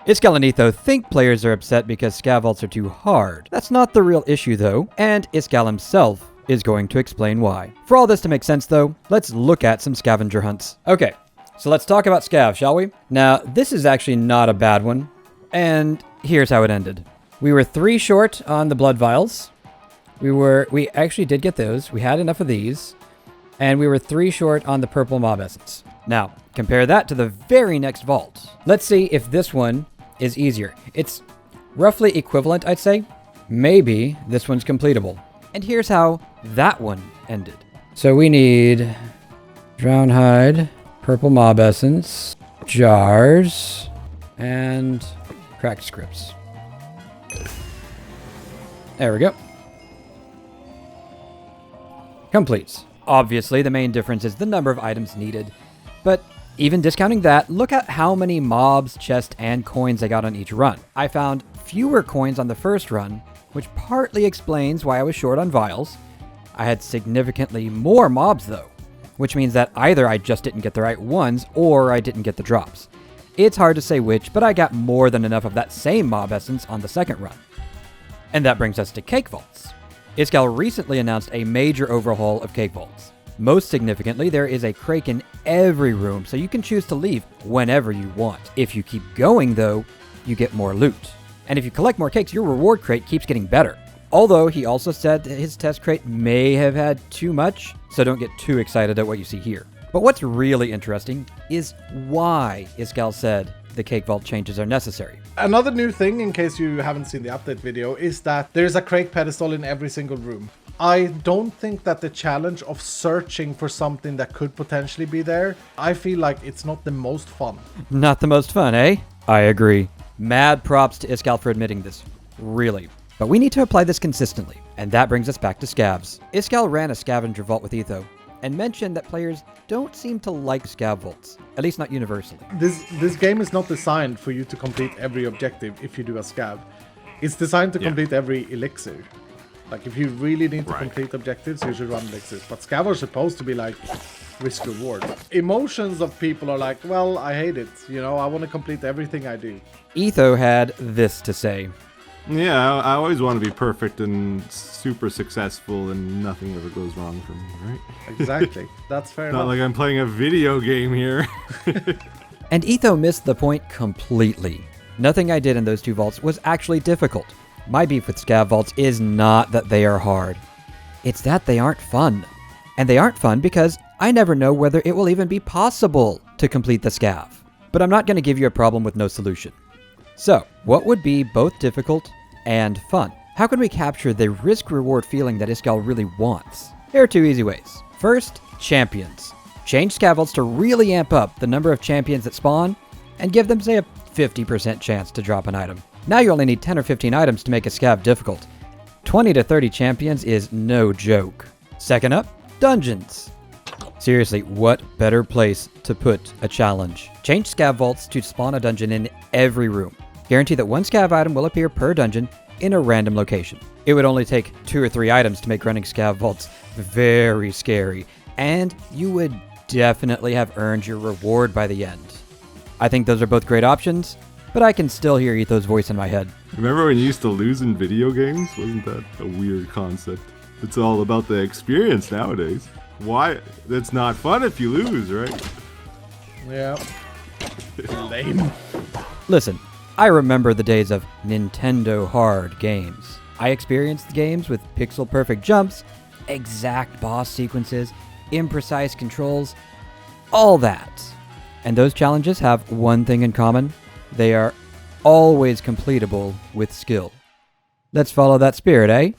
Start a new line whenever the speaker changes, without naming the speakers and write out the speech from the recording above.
Iskall and Etho think players are upset because scav vaults are too hard. That's not the real issue though, and Iskall himself is going to explain why. For all this to make sense though, let's look at some scavenger hunts. Okay, so let's talk about scav, shall we? Now, this is actually not a bad one, and here's how it ended. We were 3 short on the blood vials. We actually did get those. We had enough of these, and we were 3 short on the purple mob essence. Now, compare that to the very next vault. Let's see if this one is easier. It's roughly equivalent, I'd say. Maybe this one's completable. And here's how that one ended. So we need drown hide, purple mob essence, jars, and cracked scripts. There we go. Completes. Obviously, the main difference is the number of items needed. But even discounting that, look at how many mobs, chests, and coins I got on each run. I found fewer coins on the first run, which partly explains why I was short on vials. I had significantly more mobs though, which means that either I just didn't get the right ones or I didn't get the drops. It's hard to say which, but I got more than enough of that same mob essence on the second run. And that brings us to cake vaults. Iskall recently announced a major overhaul of cake vaults. Most significantly, there is a crate in every room, so you can choose to leave whenever you want. If you keep going, though, you get more loot. And if you collect more cakes, your reward crate keeps getting better. Although, he also said that his test crate may have had too much, so don't get too excited at what you see here. But what's really interesting is why Iskall said the cake vault changes are necessary.
Another new thing, in case you haven't seen the update video, is that there's a crate pedestal in every single room. I don't think that the challenge of searching for something that could potentially be there, I feel like it's not the most fun.
Not the most fun, eh? I agree. Mad props to Iskall for admitting this. Really. But we need to apply this consistently. And that brings us back to Scavs. Iskall ran a scavenger vault with Etho, and mentioned that players don't seem to like scav vaults, at least not universally.
This game is not designed for you to complete every objective if you do a scav. It's designed to complete every elixir. Like, if you really need to complete objectives, you should run elixirs. But scav are supposed to be like risk reward. Emotions of people are like, well, I hate it. You know, I want to complete everything I do.
Etho had this to say.
Yeah, I always want to be perfect and super successful and nothing ever goes wrong for me, right?
Exactly. That's fair enough.
Not like I'm playing a video game here.
And Etho missed the point completely. Nothing I did in those 2 vaults was actually difficult. My beef with scav vaults is not that they are hard. It's that they aren't fun. And they aren't fun because I never know whether it will even be possible to complete the scav. But I'm not going to give you a problem with no solution. So, what would be both difficult and fun? How can we capture the risk-reward feeling that Iskall really wants? Here are 2 easy ways. First, champions. Change scav vaults to really amp up the number of champions that spawn, and give them, say, a 50% chance to drop an item. Now you only need 10 or 15 items to make a scav difficult. 20 to 30 champions is no joke. Second up, dungeons. Seriously, what better place to put a challenge? Change scav vaults to spawn a dungeon in every room. Guarantee that 1 scav item will appear per dungeon in a random location. It would only take 2 or 3 items to make running scav vaults very scary, and you would definitely have earned your reward by the end. I think those are both great options, but I can still hear Etho's voice in my head.
Remember when you used to lose in video games? Wasn't that a weird concept? It's all about the experience nowadays. Why? That's not fun if you lose, right?
Yeah. Lame.
Listen, I remember the days of Nintendo hard games. I experienced games with pixel-perfect jumps, exact boss sequences, imprecise controls, all that. And those challenges have one thing in common. They are always completable with skill. Let's follow that spirit, eh?